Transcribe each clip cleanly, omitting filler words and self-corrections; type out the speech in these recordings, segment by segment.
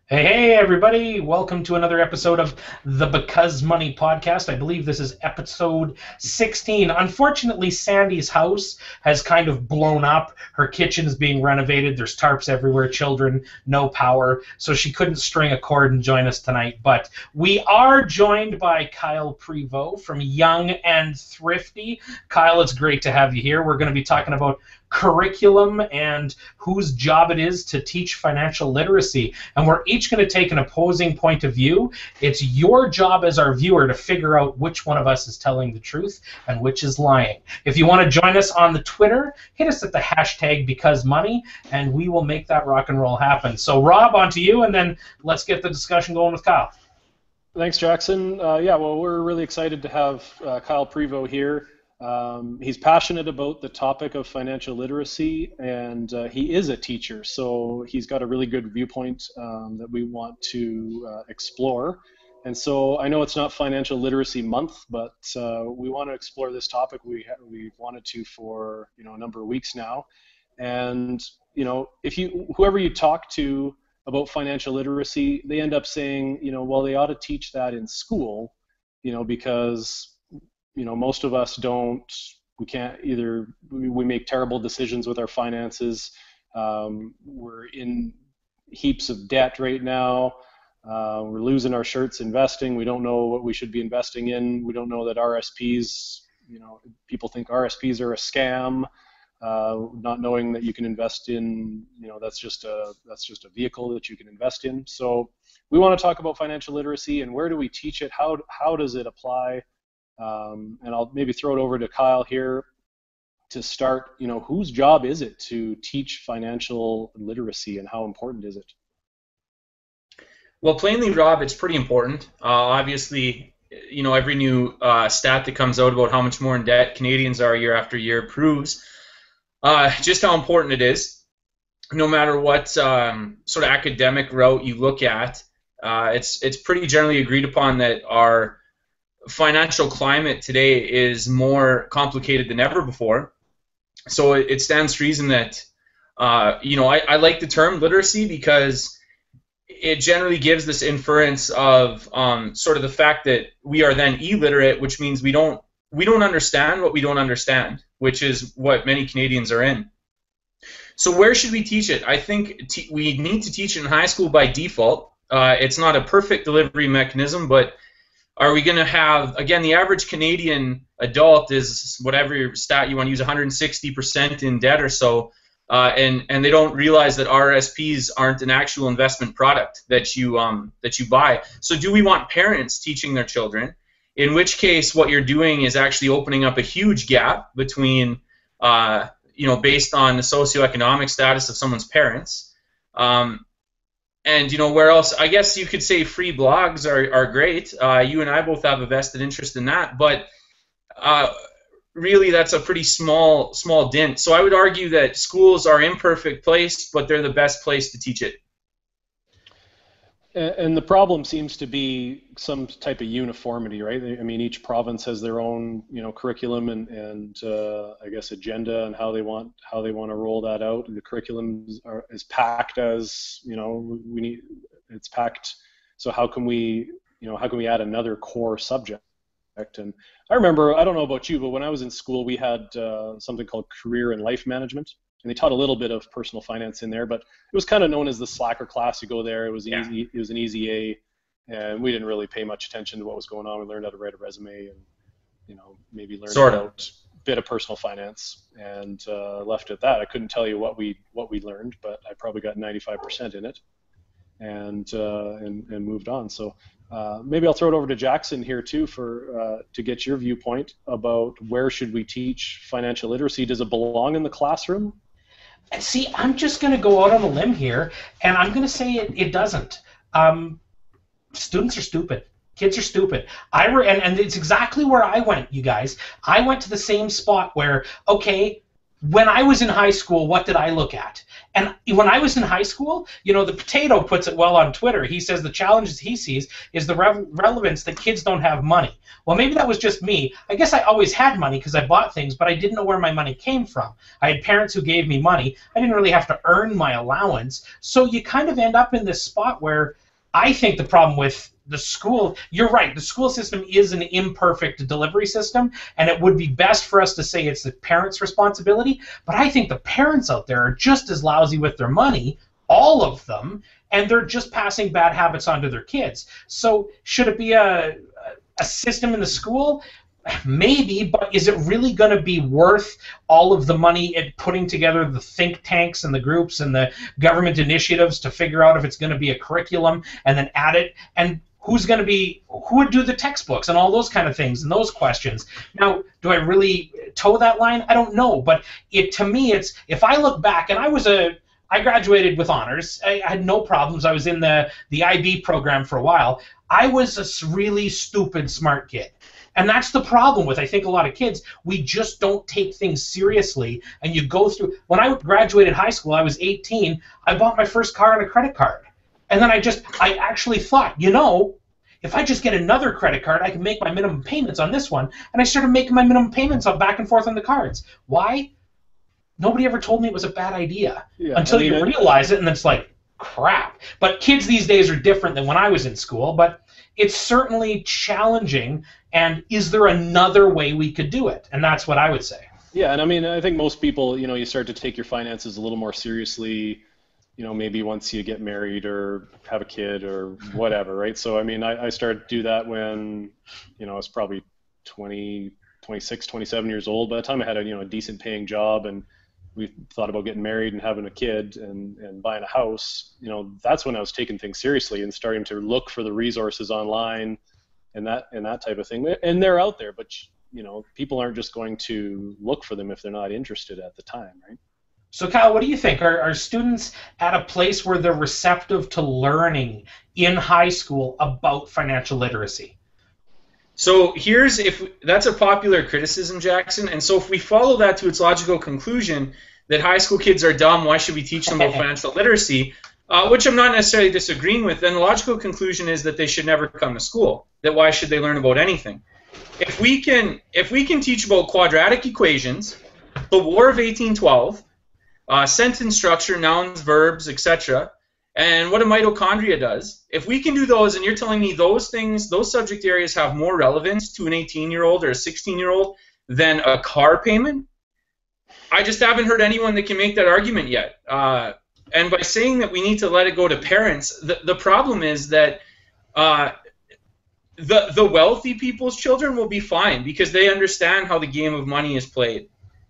Hey, everybody. Welcome to another episode of the Because Money podcast. I believe this is episode 16. Unfortunately, Sandy's house has kind of blown up. Her kitchen is being renovated. There's tarps everywhere, children, no power. So she couldn't string a cord and join us tonight. But we are joined by Kyle Prevost from Young and Thrifty. Kyle, it's great to have you here. We're going to be talking about curriculum and whose job it is to teach financial literacy. And we're each going to take an opposing point of view. It's your job as our viewer to figure out which one of us is telling the truth and which is lying. If you want to join us on the Twitter, hit us at the hashtag BecauseMoney, and we will make that rock and roll happen. So, Rob, on to you, and then let's get the discussion going with Kyle. Thanks, Jackson. Well, we're really excited to have Kyle Prevost here. He's passionate about the topic of financial literacy, and he is a teacher, so he's got a really good viewpoint that we want to explore. And so I know it's not Financial Literacy Month, but we want to explore this topic. We've wanted to for a number of weeks now. And if whoever you talk to about financial literacy, they end up saying, well, they ought to teach that in school, because most of us we make terrible decisions with our finances. We're in heaps of debt right now. We're losing our shirts investing. We don't know what we should be investing in. We don't know that RSPs, people think RSPs are a scam, not knowing that you can invest in, that's just a vehicle that you can invest in. So we want to talk about financial literacy and where do we teach it? How does it apply? And I'll maybe throw it over to Kyle here to start. Whose job is it to teach financial literacy, and how important is it? Well, plainly, Rob, it's pretty important. Obviously, every new stat that comes out about how much more in debt Canadians are year after year proves just how important it is. No matter what sort of academic route you look at, it's pretty generally agreed upon that our financial climate today is more complicated than ever before. So it stands to reason that, I like the term literacy because it generally gives this inference of sort of the fact that we are then illiterate, which means we don't understand what we don't understand, which is what many Canadians are in. So where should we teach it? I think we need to teach it in high school by default. It's not a perfect delivery mechanism, but are we going to have, again, the average Canadian adult is, whatever stat you want to use, 160% in debt or so, and they don't realize that RSPs aren't an actual investment product that you buy. So do we want parents teaching their children? In which case, what you're doing is actually opening up a huge gap between, based on the socioeconomic status of someone's parents. And where else? I guess you could say free blogs are great. You and I both have a vested interest in that, but really that's a pretty small dent. So I would argue that schools are an imperfect place, but they're the best place to teach it. And the problem seems to be some type of uniformity, right? I mean, each province has their own, curriculum and I guess agenda and how they want to roll that out. The curriculum is packed as, it's packed. So how can we add another core subject? And I remember, I don't know about you, but when I was in school, we had something called career and life management. And they taught a little bit of personal finance in there, but it was kind of known as the slacker class. You go there, it was easy. It was an easy A, and we didn't really pay much attention to what was going on. We learned how to write a resume and maybe learned about a bit of personal finance, and left it at that. I couldn't tell you what we learned, but I probably got 95% in it, and moved on. So maybe I'll throw it over to Jackson here too for to get your viewpoint about where should we teach financial literacy. Does it belong in the classroom? See, I'm just going to go out on a limb here, and I'm going to say it doesn't. Students are stupid. Kids are stupid. And it's exactly where I went, you guys. I went to the same spot where, okay, when I was in high school, what did I look at? And when I was in high school, the Potato puts it well on Twitter. He says the challenges he sees is the relevance that kids don't have money. Well, maybe that was just me. I guess I always had money because I bought things, but I didn't know where my money came from. I had parents who gave me money. I didn't really have to earn my allowance. So you kind of end up in this spot where I think the problem with the school, you're right, the school system is an imperfect delivery system, and it would be best for us to say it's the parents' responsibility, but I think the parents out there are just as lousy with their money, all of them, and they're just passing bad habits on to their kids. So should it be a system in the school? Maybe, but is it really going to be worth all of the money it putting together the think tanks and the groups and the government initiatives to figure out if it's going to be a curriculum and then add it? And who would do the textbooks and all those kind of things and those questions? Now, do I really toe that line? I don't know, but to me, it's, if I look back, and I graduated with honors. I had no problems. I was in the IB program for a while. I was a really stupid, smart kid. And that's the problem with, I think, a lot of kids. We just don't take things seriously. And you go through, when I graduated high school, I was 18, I bought my first car on a credit card. And then I actually thought, if I just get another credit card, I can make my minimum payments on this one. And I started making my minimum payments back and forth on the cards. Why? Nobody ever told me it was a bad idea until you realize it, and then it's like, crap. But kids these days are different than when I was in school, but it's certainly challenging, and is there another way we could do it? And that's what I would say. Yeah, and I think most people, you start to take your finances a little more seriously, maybe once you get married or have a kid or whatever, right? So, I started to do that when, I was probably 26, 27 years old. By the time I had a decent paying job and we thought about getting married and having a kid and buying a house, that's when I was taking things seriously and starting to look for the resources online and that type of thing. And they're out there, but people aren't just going to look for them if they're not interested at the time, right? So Kyle, what do you think? Are students at a place where they're receptive to learning in high school about financial literacy? So that's a popular criticism, Jackson, and so if we follow that to its logical conclusion, that high school kids are dumb, why should we teach them about financial literacy, which I'm not necessarily disagreeing with, then the logical conclusion is that they should never come to school, that why should they learn about anything? If we can teach about quadratic equations, the War of 1812, sentence structure, nouns, verbs, etc., and what a mitochondria does, if we can do those, and you're telling me those things, those subject areas have more relevance to an 18-year-old or a 16-year-old than a car payment, I just haven't heard anyone that can make that argument yet. And by saying that we need to let it go to parents, the problem is that the wealthy people's children will be fine because they understand how the game of money is played.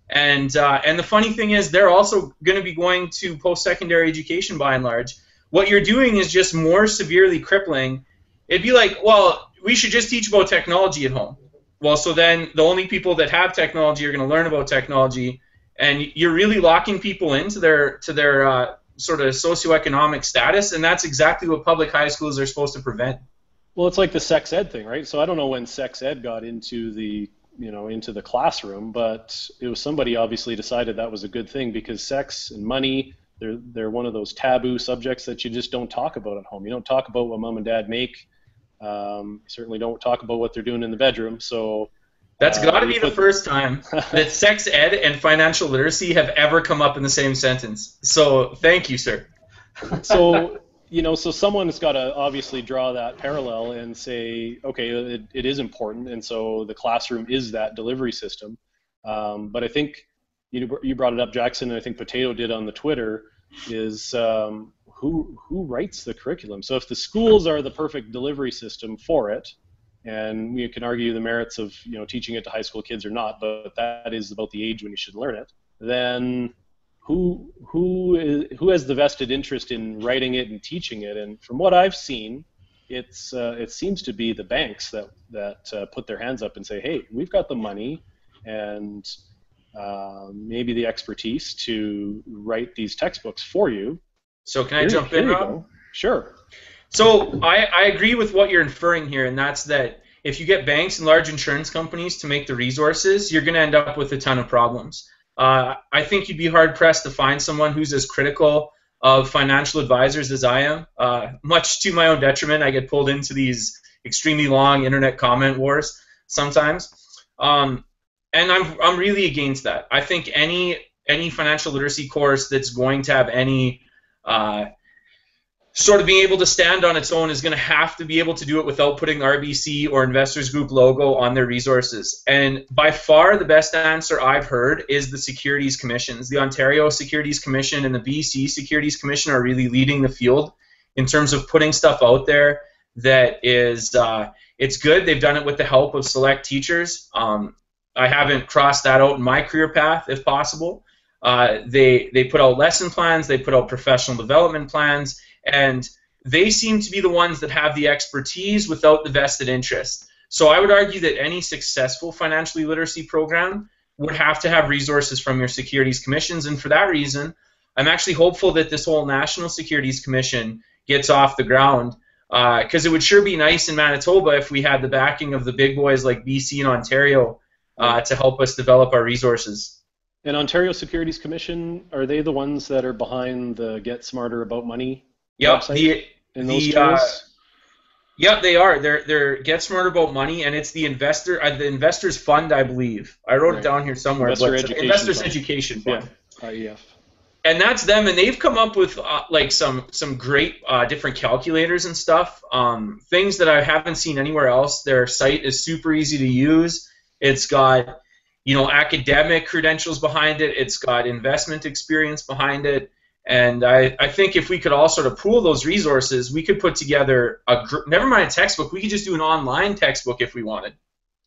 And the funny thing is they're also going to be going to post-secondary education by and large. What you're doing is just more severely crippling. It'd be like, well, we should just teach about technology at home. Well, so then the only people that have technology are going to learn about technology, and you're really locking people into their sort of socioeconomic status, and that's exactly what public high schools are supposed to prevent. Well, it's like the sex ed thing, right? So I don't know when sex ed got into the classroom, but it was somebody obviously decided that was a good thing because sex and money, they're one of those taboo subjects that you just don't talk about at home. You don't talk about what mom and dad make. You certainly don't talk about what they're doing in the bedroom. So that's got to be the first time that sex ed and financial literacy have ever come up in the same sentence. So thank you, sir. So so someone's got to obviously draw that parallel and say, okay, it is important, and so the classroom is that delivery system. But I think you brought it up, Jackson, and I think Potato did on the Twitter, is who writes the curriculum? So if the schools are the perfect delivery system for it, and you can argue the merits of teaching it to high school kids or not, but that is about the age when you should learn it, then who has the vested interest in writing it and teaching it? And from what I've seen, it seems to be the banks that put their hands up and say, hey, we've got the money and maybe the expertise to write these textbooks for you. So can I jump in, Rob? Sure. So I agree with what you're inferring here, and that's that if you get banks and large insurance companies to make the resources, you're going to end up with a ton of problems. I think you'd be hard-pressed to find someone who's as critical of financial advisors as I am. Much to my own detriment, I get pulled into these extremely long internet comment wars sometimes. And I'm really against that. I think any financial literacy course that's going to have any sort of being able to stand on its own is going to have to be able to do it without putting RBC or Investors Group logo on their resources. And by far the best answer I've heard is the Securities Commissions. The Ontario Securities Commission and the BC Securities Commission are really leading the field in terms of putting stuff out there that is it's good. They've done it with the help of select teachers. I haven't crossed that out in my career path, if possible. They put out lesson plans, they put out professional development plans, and they seem to be the ones that have the expertise without the vested interest. So I would argue that any successful financial literacy program would have to have resources from your securities commissions, and for that reason, I'm actually hopeful that this whole National Securities Commission gets off the ground, because it would sure be nice in Manitoba if we had the backing of the big boys like BC and Ontario to help us develop our resources. And Ontario Securities Commission, are they the ones that are behind the Get Smarter About Money website? Those tools? Yep, they are. They're Get Smarter About Money, and it's the Investors Fund, I believe. I wrote it down here somewhere. Investors Education Fund. Yeah, IEF. And that's them, and they've come up with like some great different calculators and stuff. Things that I haven't seen anywhere else. Their site is super easy to use. It's got academic credentials behind it. It's got investment experience behind it. And I think if we could all sort of pool those resources, we could put together never mind a textbook, we could just do an online textbook if we wanted.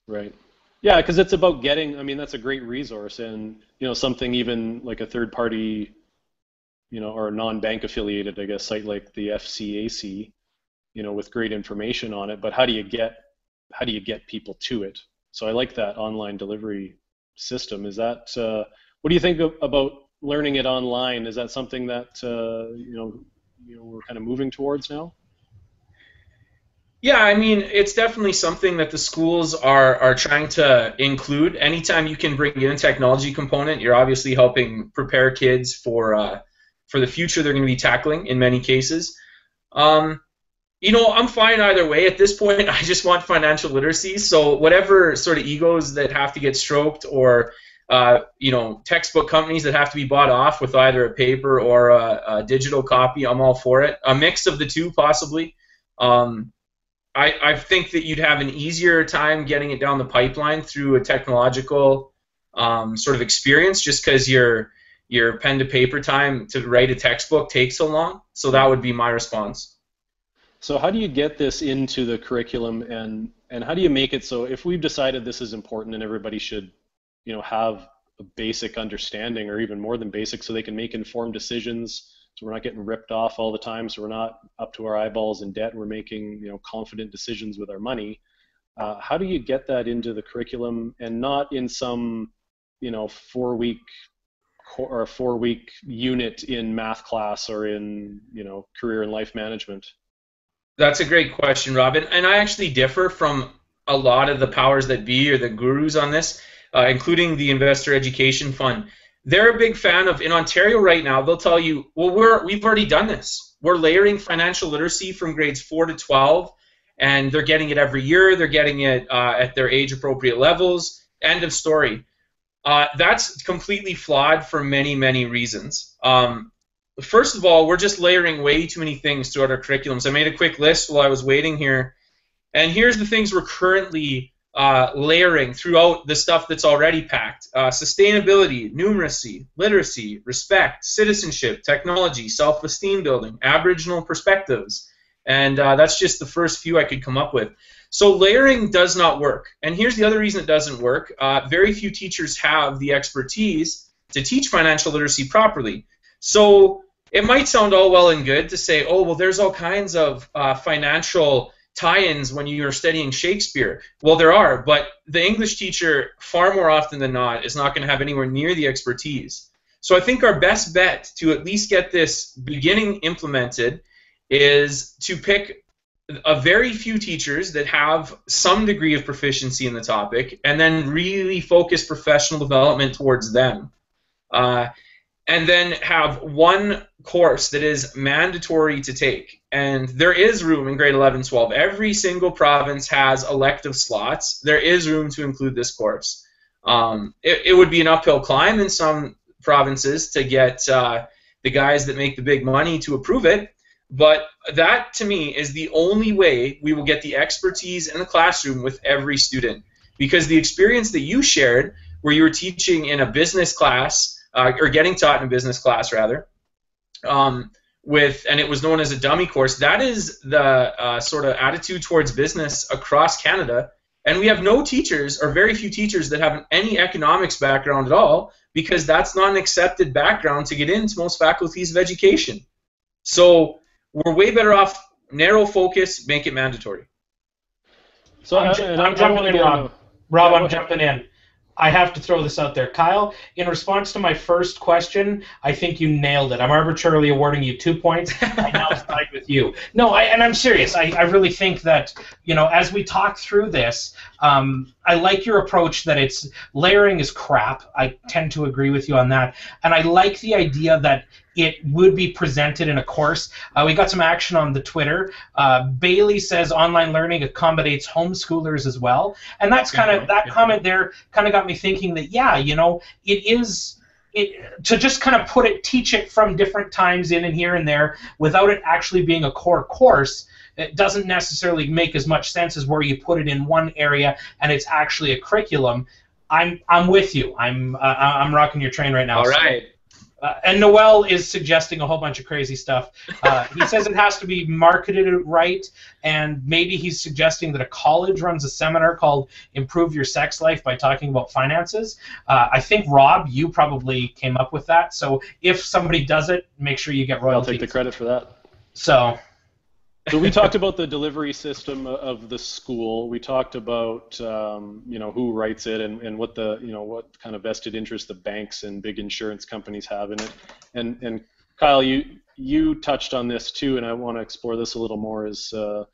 Right. Yeah, because it's about getting, I mean, that's a great resource, and something even like a third party, or a non-bank affiliated, I guess, site like the FCAC, with great information on it. But how do you get people to it? So I like that online delivery system. Is that what do you think about learning it online? Is that something that we're kind of moving towards now? Yeah, I mean, it's definitely something that the schools are trying to include. Anytime you can bring in a technology component, you're obviously helping prepare kids for the future they're going to be tackling in many cases. I'm fine either way. At this point, I just want financial literacy. So whatever sort of egos that have to get stroked, or textbook companies that have to be bought off with either a paper or a digital copy, I'm all for it. A mix of the two, possibly. I think that you'd have an easier time getting it down the pipeline through a technological sort of experience, just because your pen to paper time to write a textbook takes so long. So that would be my response. So how do you get this into the curriculum, and how do you make it so if we've decided this is important and everybody should have a basic understanding, or even more than basic, so they can make informed decisions, so we're not getting ripped off all the time, so we're not up to our eyeballs in debt, we're making confident decisions with our money. How do you get that into the curriculum, and not in some 4-week or a 4-week unit in math class or in career and life management? That's a great question, Robin, and I actually differ from a lot of the powers that be, or the gurus on this, including the Investor Education Fund. They're a big fan of, in Ontario right now, they'll tell you, well, we've already done this. We're layering financial literacy from grades 4 to 12, and they're getting it every year. They're getting it at their age-appropriate levels. End of story. That's completely flawed for many, many reasons. First of all, we're just layering way too many things throughout our curriculums. I made a quick list while I was waiting here, and here's the things we're currently layering throughout the stuff that's already packed. Sustainability, numeracy, literacy, respect, citizenship, technology, self-esteem building, Aboriginal perspectives, and that's just the first few I could come up with. So layering does not work, and here's the other reason it doesn't work. Very few teachers have the expertise to teach financial literacy properly. So it might sound all well and good to say, oh, well, there's all kinds of financial tie-ins when you're studying Shakespeare. Well, there are, but the English teacher, far more often than not, is not going to have anywhere near the expertise. So I think our best bet to at least get this beginning implemented is to pick a very few teachers that have some degree of proficiency in the topic, and then really focus professional development towards them. and then have one course that is mandatory to take. And there is room in grade 11, 12. Every single province has elective slots. There is room to include this course. It would be an uphill climb in some provinces to get the guys that make the big money to approve it. But that, to me, is the only way we will get the expertise in the classroom with every student. Because the experience that you shared, where you were teaching in a business class, or getting taught in a business class, rather, and it was known as a dummy course, that is the sort of attitude towards business across Canada. And we have no teachers, or very few teachers, that have any economics background at all, because that's not an accepted background to get into most faculties of education. So we're way better off narrow focus, make it mandatory. So I'm jumping in, Rob. Rob, I'm jumping in. I have to throw this out there. Kyle, in response to my first question, I think you nailed it. I'm arbitrarily awarding you 2 points. I now side with you. No, and I'm serious. I really think that, as we talk through this, I like your approach that it's layering is crap. I tend to agree with you on that. And I like the idea that it would be presented in a course. We got some action on the Twitter. Bailey says online learning accommodates homeschoolers as well. And that's kind of, that comment there kind of got me thinking that, it is, to just kind of teach it from different times in and here and there without it actually being a core course, it doesn't necessarily make as much sense as where you put it in one area and it's actually a curriculum. I'm with you. I'm rocking your train right now. All right. And Noel is suggesting a whole bunch of crazy stuff. He says it has to be marketed right, and maybe he's suggesting that a college runs a seminar called Improve Your Sex Life by talking about finances. I think, Rob, you probably came up with that, so if somebody does it, make sure you get royalties. I'll take the credit for that. So we talked about the delivery system of the school. We talked about who writes it and what what kind of vested interest the banks and big insurance companies have in it. And Kyle, you touched on this too, and I want to explore this a little more, is the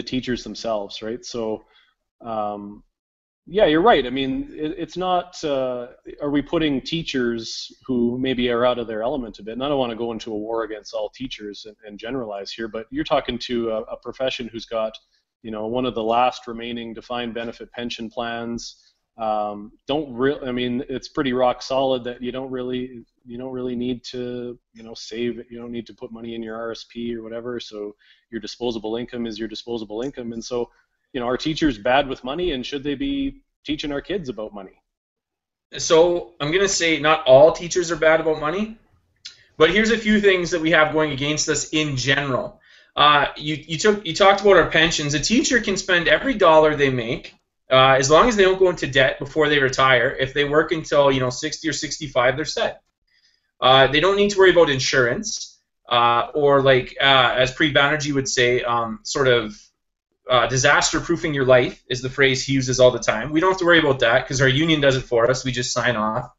teachers themselves, right? So yeah, you're right. I mean, it's not, are we putting teachers who maybe are out of their element a bit? And I don't want to go into a war against all teachers and generalize here, but you're talking to a profession who's got, one of the last remaining defined benefit pension plans. I mean, it's pretty rock solid that you don't really need to, save it. You don't need to put money in your RSP or whatever. So your disposable income is your disposable income. And so, are teachers bad with money, and should they be teaching our kids about money? So I'm going to say not all teachers are bad about money, but here's a few things that we have going against us in general. You talked about our pensions. A teacher can spend every dollar they make, as long as they don't go into debt before they retire. If they work until 60 or 65, they're set. They don't need to worry about insurance, or like as Preet Banerjee would say, disaster-proofing your life is the phrase he uses all the time. We don't have to worry about that because our union does it for us. We just sign off.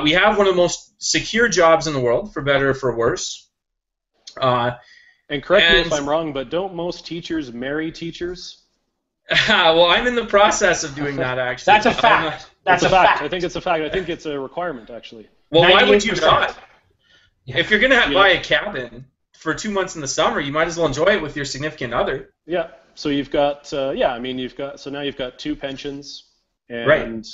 We have one of the most secure jobs in the world, for better or for worse. And correct me if I'm wrong, but don't most teachers marry teachers? Well, I'm in the process of doing that, actually. That's a fact. That's a fact. I think it's a fact. I think it's a requirement, actually. Well, why would you not? Yeah. If you're going to buy a cabin for 2 months in the summer, you might as well enjoy it with your significant other. Yeah. So you've got, so now you've got 2 pensions and, right.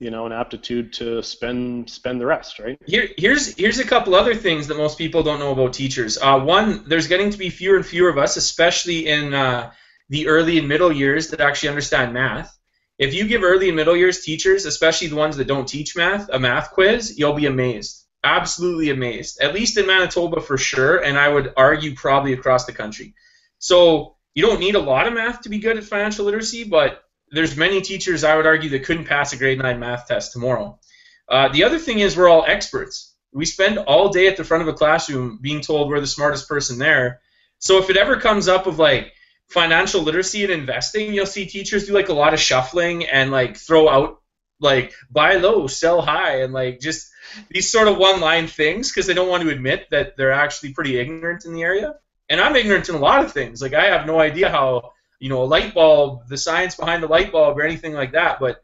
An aptitude to spend the rest, right? Here's a couple other things that most people don't know about teachers. One, there's getting to be fewer and fewer of us, especially in the early and middle years, that actually understand math. If you give early and middle years teachers, especially the ones that don't teach math, a math quiz, you'll be amazed. Absolutely amazed. At least in Manitoba for sure, and I would argue probably across the country. So you don't need a lot of math to be good at financial literacy, but there's many teachers, I would argue, that couldn't pass a grade 9 math test tomorrow. The other thing is we're all experts. We spend all day at the front of a classroom being told we're the smartest person there. So if it ever comes up of like financial literacy and investing, you'll see teachers do like a lot of shuffling and like throw out like buy low, sell high, and like just these sort of one-line things because they don't want to admit that they're actually pretty ignorant in the area. And I'm ignorant in a lot of things. Like I have no idea how, a light bulb, the science behind the light bulb or anything like that. But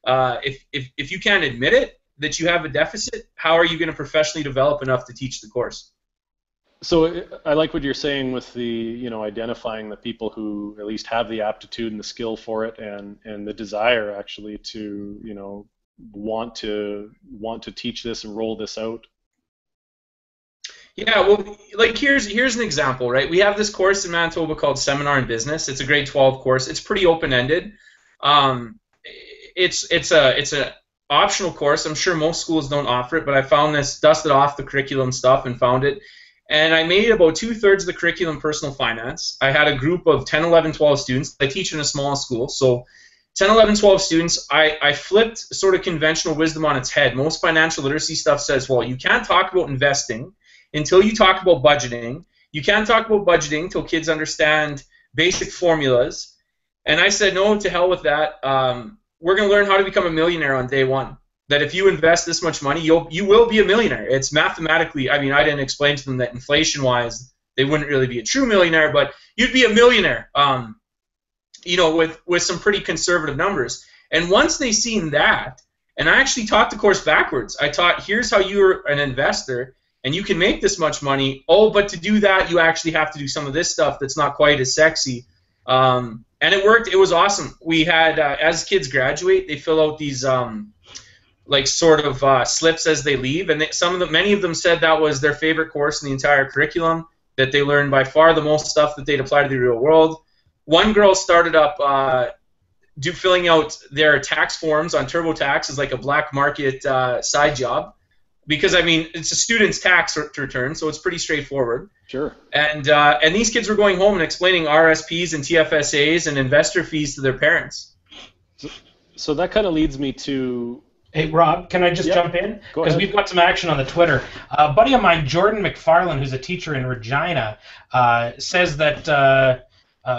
if you can't admit it, that you have a deficit, how are you going to professionally develop enough to teach the course? So I like what you're saying with the, identifying the people who at least have the aptitude and the skill for it, and the desire actually to, want to teach this and roll this out. Yeah, well, like here's an example, right? We have this course in Manitoba called Seminar in Business. It's a grade 12 course. It's pretty open-ended. It's a optional course. I'm sure most schools don't offer it, but I found this, dusted off the curriculum stuff and found it. And I made about 2/3 of the curriculum personal finance. I had a group of 10, 11, 12 students. I teach in a small school, so 10, 11, 12 students. I flipped sort of conventional wisdom on its head. Most financial literacy stuff says, well, you can't talk about investing until you talk about budgeting. You can't talk about budgeting until kids understand basic formulas. And I said, no, to hell with that. We're going to learn how to become a millionaire on day one. That if you invest this much money, you will be a millionaire. It's mathematically, I mean, I didn't explain to them that inflation-wise, they wouldn't really be a true millionaire, but you'd be a millionaire, with some pretty conservative numbers. And once they seen that, and I actually taught the course backwards. I taught, here's how you're an investor, and you can make this much money. Oh, but to do that, you actually have to do some of this stuff that's not quite as sexy. And it worked. It was awesome. We had, as kids graduate, they fill out these slips as they leave, and many of them said that was their favorite course in the entire curriculum, that they learned by far the most stuff that they'd apply to the real world. One girl started up filling out their tax forms on TurboTax as like a black market side job, because I mean it's a student's tax return, so it's pretty straightforward. Sure. And these kids were going home and explaining RSPs and TFSAs and investor fees to their parents. So that kind of leads me to. Hey, Rob, can I just jump in? Because we've got some action on the Twitter. A buddy of mine, Jordan McFarland, who's a teacher in Regina, says that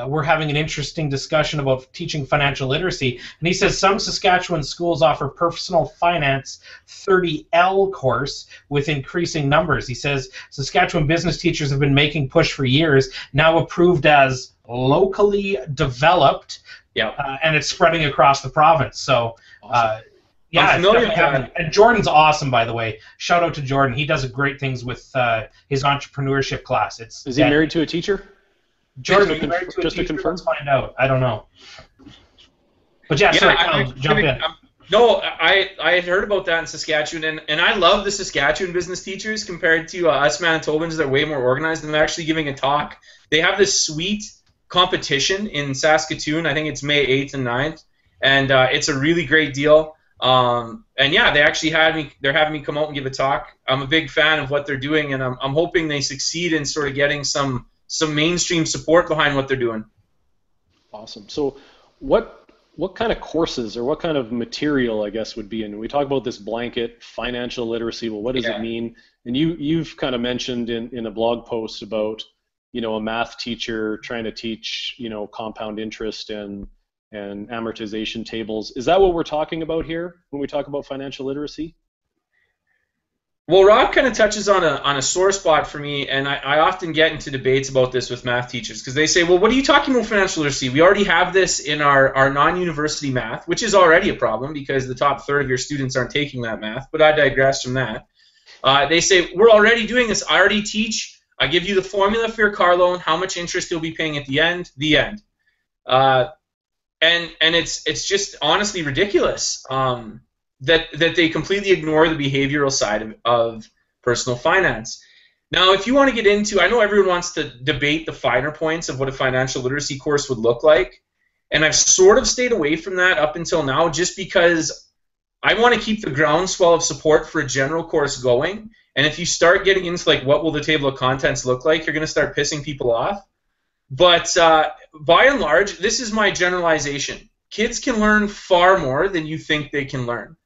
we're having an interesting discussion about teaching financial literacy. And he says some Saskatchewan schools offer personal finance 30L course with increasing numbers. He says Saskatchewan business teachers have been making push for years, now approved as locally developed, and it's spreading across the province. So. Awesome. Yeah, and Jordan's awesome, by the way. Shout out to Jordan. He does great things with his entrepreneurship class. Is he married to a teacher? Jordan, are you married to a teacher? Let's find out. I don't know. But sorry, jump in. No, I had heard about that in Saskatchewan, and I love the Saskatchewan business teachers compared to us Manitobans. They're way more organized, and they're actually giving a talk. They have this sweet competition in Saskatoon. I think it's May 8th and 9th, and it's a really great deal. And yeah, they're having me come out and give a talk. I'm a big fan of what they're doing, and I'm hoping they succeed in sort of getting some mainstream support behind what they're doing. Awesome. So what kind of courses or what kind of material, I guess, would be in? We talk about this blanket financial literacy. Well, what does it mean? And you've kind of mentioned in a blog post about, a math teacher trying to teach, compound interest and amortization tables. Is that what we're talking about here when we talk about financial literacy? Well, Rob kind of touches on a sore spot for me, and I often get into debates about this with math teachers because they say, well, what are you talking about financial literacy? We already have this in our non-university math, which is already a problem because the top third of your students aren't taking that math, but I digress from that. They say, we're already doing this. I already teach. I give you the formula for your car loan, how much interest you'll be paying at the end, And it's just honestly ridiculous that they completely ignore the behavioral side of personal finance. Now, if you want to get into, I know everyone wants to debate the finer points of what a financial literacy course would look like, and I've sort of stayed away from that up until now just because I want to keep the groundswell of support for a general course going, and if you start getting into like what will the table of contents look like, you're going to start pissing people off. But by and large, this is my generalization. Kids can learn far more than you think they can learn.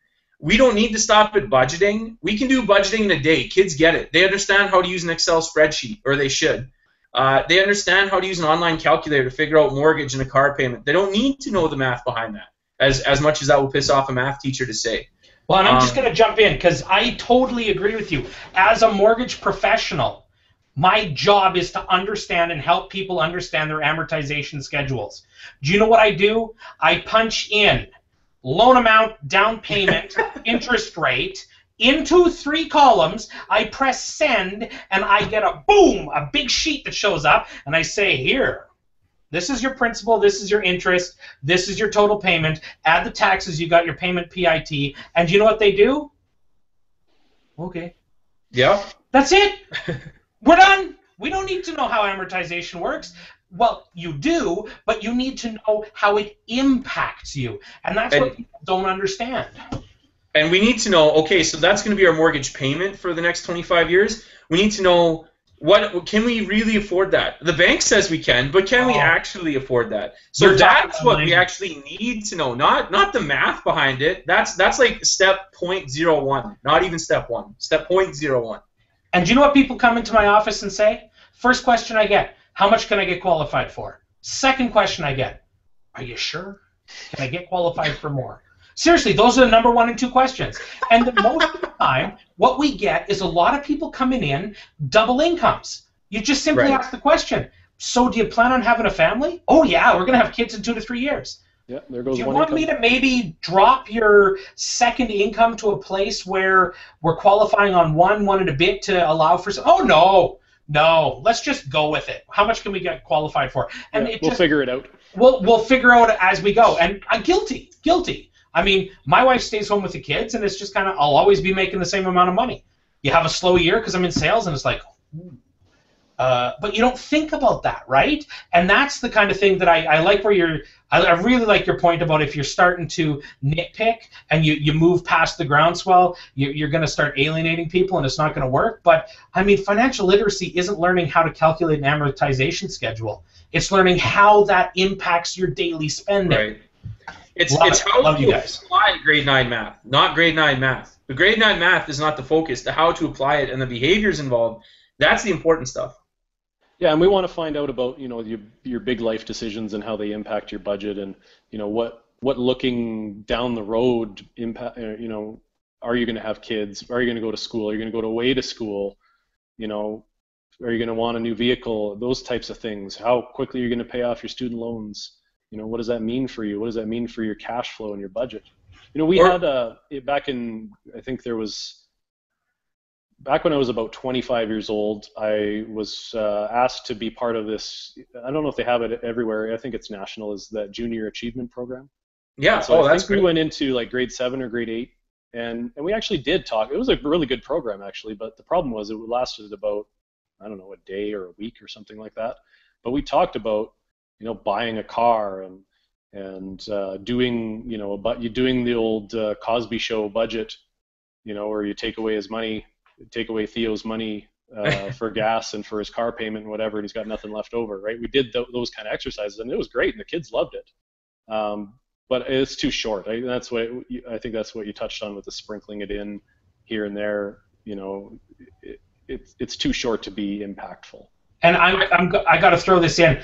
We don't need to stop at budgeting. We can do budgeting in a day. Kids get it. They understand how to use an Excel spreadsheet, or they should. They understand how to use an online calculator to figure out mortgage and a car payment. They don't need to know the math behind that, as much as that will piss off a math teacher to say. Well, and I'm just going to jump in because I totally agree with you. As a mortgage professional, my job is to understand and help people understand their amortization schedules. Do you know what I do? I punch in loan amount, down payment, interest rate, into 3 columns. I press send, and I get a big sheet that shows up, and I say, here, this is your principal, this is your interest, this is your total payment, add the taxes, you got your payment PIT, and you know what they do? Okay. Yeah. That's it. We're done. We don't need to know how amortization works. Well, you do, but you need to know how it impacts you, and that's what people don't understand. And we need to know, okay, so that's going to be our mortgage payment for the next 25 years. We need to know, what can we really afford that? The bank says we can, but can we actually afford that? So that's what we actually need to know, not the math behind it. That's like step 0.01, not even step 1, step 0.01. And do you know what people come into my office and say? First question I get, how much can I get qualified for? Second question I get, are you sure? Can I get qualified for more? Seriously, those are the number 1 and 2 questions. And most of the time, what we get is a lot of people coming in double incomes. You just simply ask the question, so do you plan on having a family? Oh, yeah, we're going to have kids in 2 to 3 years. Yeah, there goes one income. Do you want me to maybe drop your second income to a place where we're qualifying on one and a bit to allow for some? Oh, no, let's just go with it. How much can we get qualified for? And we'll figure it out. We'll figure out as we go. And I'm guilty. I mean, my wife stays home with the kids, and it's just kind of, I'll always be making the same amount of money. You have a slow year because I'm in sales, and it's like, but you don't think about that, right? And that's the kind of thing that I like where I really like your point about if you're starting to nitpick and you move past the groundswell, you're going to start alienating people, and it's not going to work. But, I mean, financial literacy isn't learning how to calculate an amortization schedule. It's learning how that impacts your daily spending. Right. It's how you apply grade 9 math, not grade 9 math. The grade 9 math is not the focus. The how to apply it and the behaviors involved, that's the important stuff. Yeah, and we want to find out about, you know, your big life decisions and how they impact your budget, and, you know, what looking down the road impact. You know, are you going to have kids? Are you going to go to school? Are you going to go away to school? You know, are you going to want a new vehicle? Those types of things. How quickly are you going to pay off your student loans? You know, what does that mean for you? What does that mean for your cash flow and your budget? You know, we had back in, I think there was, back when I was about 25 years old, I was asked to be part of this. I don't know if they have it everywhere. I think it's national. Is that Junior Achievement Program? Yeah. So I that's think great. we went into like grade 7 or grade 8, and we actually did talk. It was a really good program actually, but the problem was it lasted about, I don't know, a day or a week or something like that. But we talked about, you know, buying a car and doing, you know, doing the old Cosby Show budget, you know, where you take away Theo's money for gas and for his car payment and whatever, and he's got nothing left over, right? We did those kind of exercises, and it was great, and the kids loved it. But it's too short. I think that's what you touched on with the sprinkling it in here and there. You know, it's too short to be impactful. And I got to throw this in.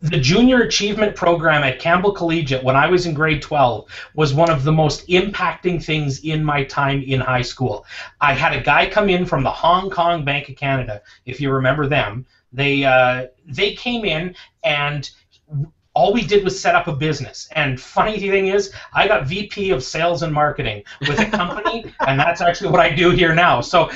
The Junior Achievement Program at Campbell Collegiate, when I was in grade 12, was one of the most impacting things in my time in high school. I had a guy come in from the Hong Kong Bank of Canada, if you remember them. They came in, and all we did was set up a business. And funny thing is, I got VP of Sales and Marketing with a company, and that's actually what I do here now. So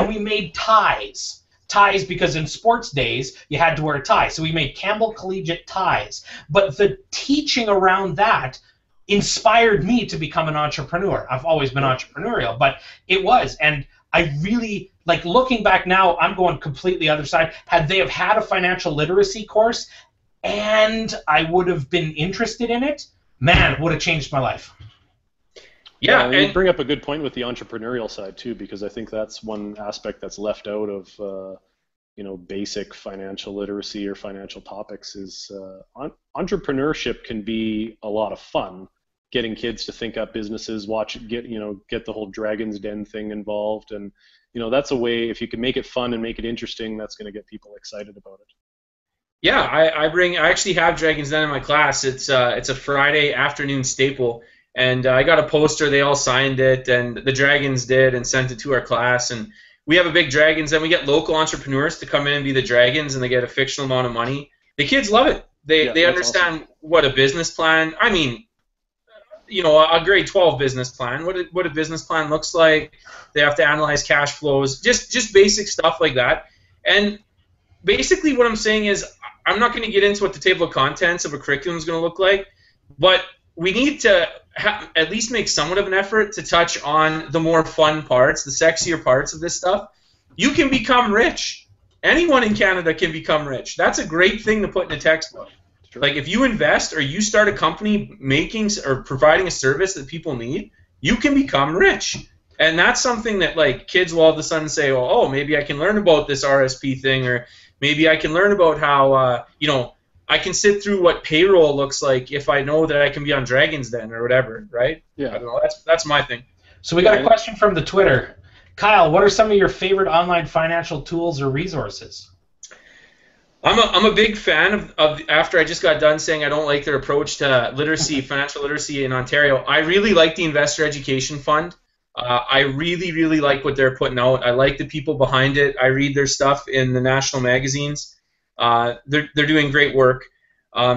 we made ties. Ties, because in sports days you had to wear a tie, so we made Campbell Collegiate ties. But the teaching around that inspired me to become an entrepreneur. I've always been entrepreneurial, but it was, and I really, like, looking back now, I'm going completely other side. Had they have had a financial literacy course and I would have been interested in it, man, it would have changed my life. Yeah, and you bring up a good point with the entrepreneurial side too, because I think that's one aspect that's left out of you know, basic financial literacy or financial topics. Is entrepreneurship can be a lot of fun. Getting kids to think up businesses, get the whole Dragon's Den thing involved, and you know, that's a way, if you can make it fun and make it interesting, that's going to get people excited about it. Yeah, I actually have Dragon's Den in my class. It's a Friday afternoon staple. And I got a poster, they all signed it, and the Dragons did, and sent it to our class. And we have a big Dragons, and we get local entrepreneurs to come in and be the Dragons, and they get a fictional amount of money. The kids love it. They understand awesome. What a business plan. I mean, a grade 12 business plan, what a business plan looks like. They have to analyze cash flows, just basic stuff like that. And basically what I'm saying is I'm not going to get into what the table of contents of a curriculum is going to look like, but we need to at least make somewhat of an effort to touch on the more fun parts, the sexier parts of this stuff. You can become rich. Anyone in Canada can become rich. That's a great thing to put in a textbook. Sure. Like if you invest or you start a company making or providing a service that people need, you can become rich. And that's something that like kids will all of a sudden say, well, oh, maybe I can learn about this RSP thing, or maybe I can learn about how, I can sit through what payroll looks like if I know that I can be on Dragon's Den or whatever, right? Yeah. I don't know. That's my thing. So we got a question from the Twitter. Kyle, what are some of your favorite online financial tools or resources? I'm a big fan of after I just got done saying I don't like their approach to literacy, financial literacy in Ontario. I really like the Investor Education Fund. I really, really like what they're putting out. I like the people behind it. I read their stuff in the national magazines. They're doing great work.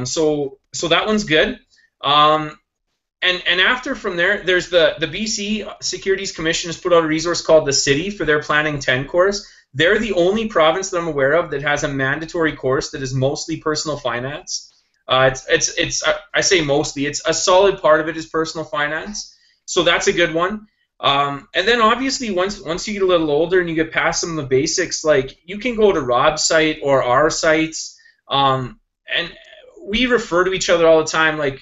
So that one's good. And after from there, there's the BC Securities Commission has put out a resource called the City for their Planning 10 course. They're the only province that I'm aware of that has a mandatory course that is mostly personal finance. It's I say mostly. It's a solid part of it is personal finance. So that's a good one. And then obviously once you get a little older and you get past some of the basics, like you can go to Rob's site or our sites, and we refer to each other all the time, like,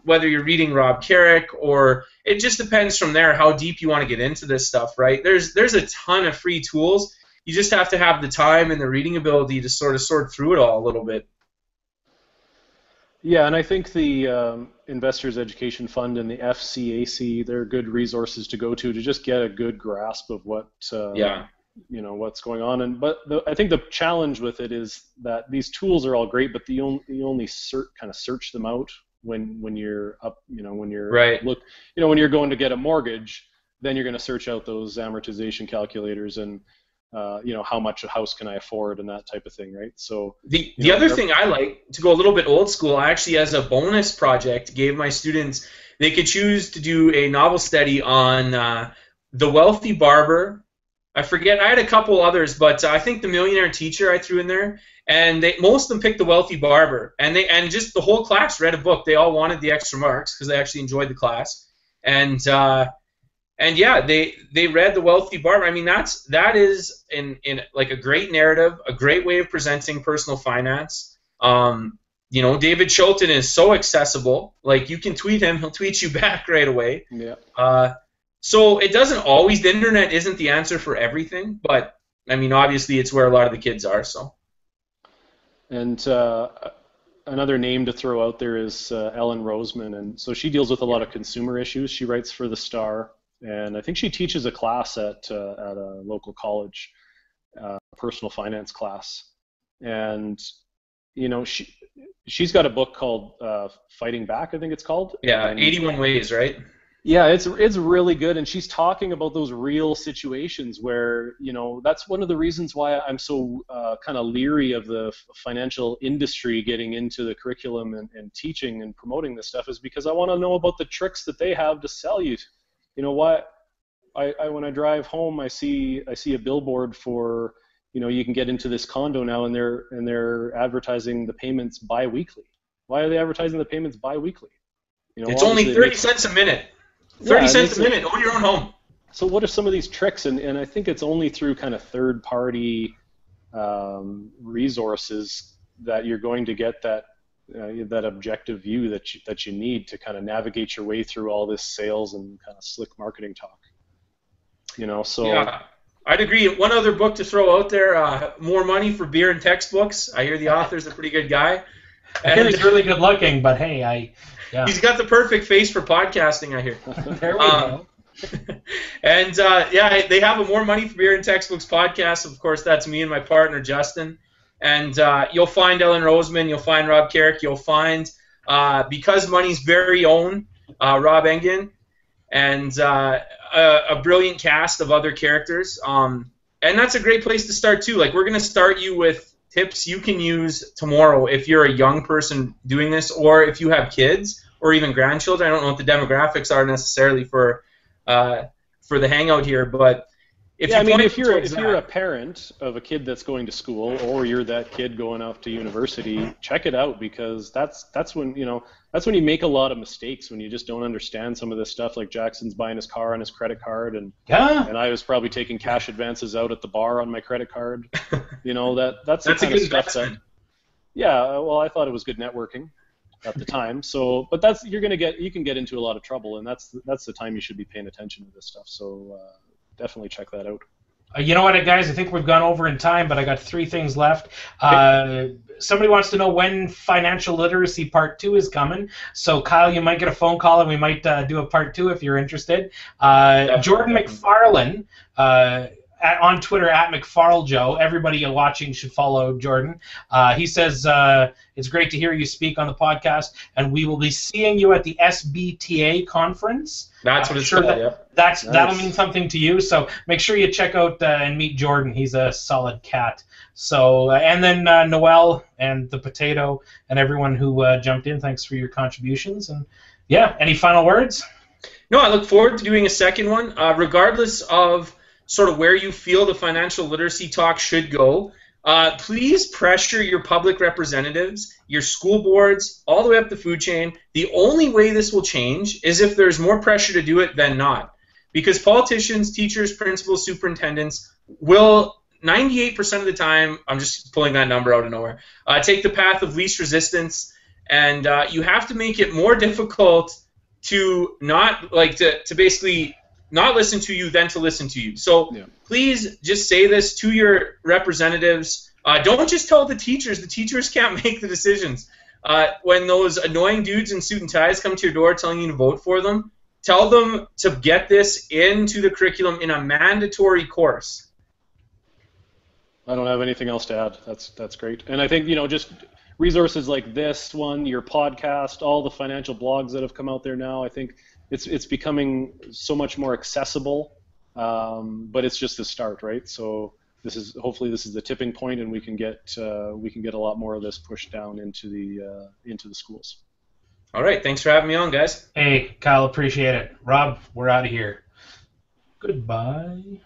whether you're reading Rob Carrick or it just depends from there how deep you want to get into this stuff, right? There's a ton of free tools. You just have to have the time and the reading ability to sort of sort through it all a little bit. Yeah, and I think the Investors Education Fund and the FCAC, they're good resources to go to just get a good grasp of what what's going on. But I think the challenge with it is that these tools are all great, but you only kind of search them out when you're up, when you're right. When you're going to get a mortgage, then you're going to search out those amortization calculators and how much a house can I afford and that type of thing, right? So the other thing I like, to go a little bit old school, I actually, as a bonus project, gave my students, they could choose to do a novel study on The Wealthy Barber. I forget, I had a couple others, but I think The Millionaire Teacher I threw in there, and most of them picked The Wealthy Barber, and just the whole class read a book. They all wanted the extra marks because they actually enjoyed the class, and yeah, they read The Wealthy Barber. I mean, that is in like a great narrative, a great way of presenting personal finance. David Chilton is so accessible. Like, you can tweet him, he'll tweet you back right away. Yeah. So it doesn't always, the internet isn't the answer for everything, but I mean, obviously it's where a lot of the kids are. So. And another name to throw out there is Ellen Roseman, and so she deals with a lot of consumer issues. She writes for The Star. And I think she teaches a class at a local college, personal finance class. And she's got a book called Fighting Back, I think it's called. Yeah, 81 Ways, right? Yeah, it's really good, and she's talking about those real situations where that's one of the reasons why I'm so kind of leery of the financial industry getting into the curriculum and teaching and promoting this stuff, is because I want to know about the tricks that they have to sell you. What when I drive home, I see a billboard for you can get into this condo now, and they're advertising the payments bi-weekly. Why are they advertising the payments bi-weekly? It's only 30 cents a minute. 30 cents a minute, own your own home. So what are some of these tricks? And I think it's only through kind of third-party resources that you're going to get that objective view that you need to kind of navigate your way through all this sales and kind of slick marketing talk. So yeah, I'd agree. One other book to throw out there: More Money for Beer and Textbooks. I hear the author's a pretty good guy. I hear he's really good looking, but hey, he's got the perfect face for podcasting, I hear. There we go. And they have a More Money for Beer and Textbooks podcast. Of course, that's me and my partner Justin. And you'll find Ellen Roseman, you'll find Rob Carrick, you'll find Because Money's very own Rob Engen, and a brilliant cast of other characters. And that's a great place to start too. Like, we're going to start you with tips you can use tomorrow if you're a young person doing this, or if you have kids, or even grandchildren. I don't know what the demographics are necessarily for the hangout here, but if you're a parent of a kid that's going to school, or you're that kid going off to university, check it out, because that's when you make a lot of mistakes, when you just don't understand some of this stuff. Like Jackson's buying his car on his credit card, and I was probably taking cash advances out at the bar on my credit card. That's the kind of stuff that. Yeah, well, I thought it was good networking at the time. So, but you can get into a lot of trouble, and that's the time you should be paying attention to this stuff. So. Definitely check that out. You know what, guys? I think we've gone over in time, but I got 3 things left. Somebody wants to know when Financial Literacy Part 2 is coming. So, Kyle, you might get a phone call, and we might do a Part 2 if you're interested. Jordan McFarlane, on Twitter, @McFarleJoe. Everybody watching should follow Jordan. He says, it's great to hear you speak on the podcast, and we will be seeing you at the SBTA conference. That's what it's called, yeah. That'll mean something to you, so make sure you check out and meet Jordan. He's a solid cat. So, and then Noel and the Potato and everyone who jumped in, thanks for your contributions. And yeah, any final words? No, I look forward to doing a second one, regardless of sort of where you feel the financial literacy talk should go. Please pressure your public representatives, your school boards, all the way up the food chain. The only way this will change is if there's more pressure to do it than not. Because politicians, teachers, principals, superintendents will 98% of the time, I'm just pulling that number out of nowhere, take the path of least resistance, and you have to make it more difficult to basically not listen to you than to listen to you. So please just say this to your representatives. Don't just tell the teachers. The teachers can't make the decisions. When those annoying dudes in suit and ties come to your door telling you to vote for them, tell them to get this into the curriculum in a mandatory course. I don't have anything else to add. That's great. And I think, just resources like this one, your podcast, all the financial blogs that have come out there now, I think it's becoming so much more accessible, but it's just the start, right? So hopefully this is the tipping point, and we can get a lot more of this pushed down into the schools. All right, thanks for having me on, guys. Hey, Kyle, appreciate it. Rob, we're out of here. Goodbye.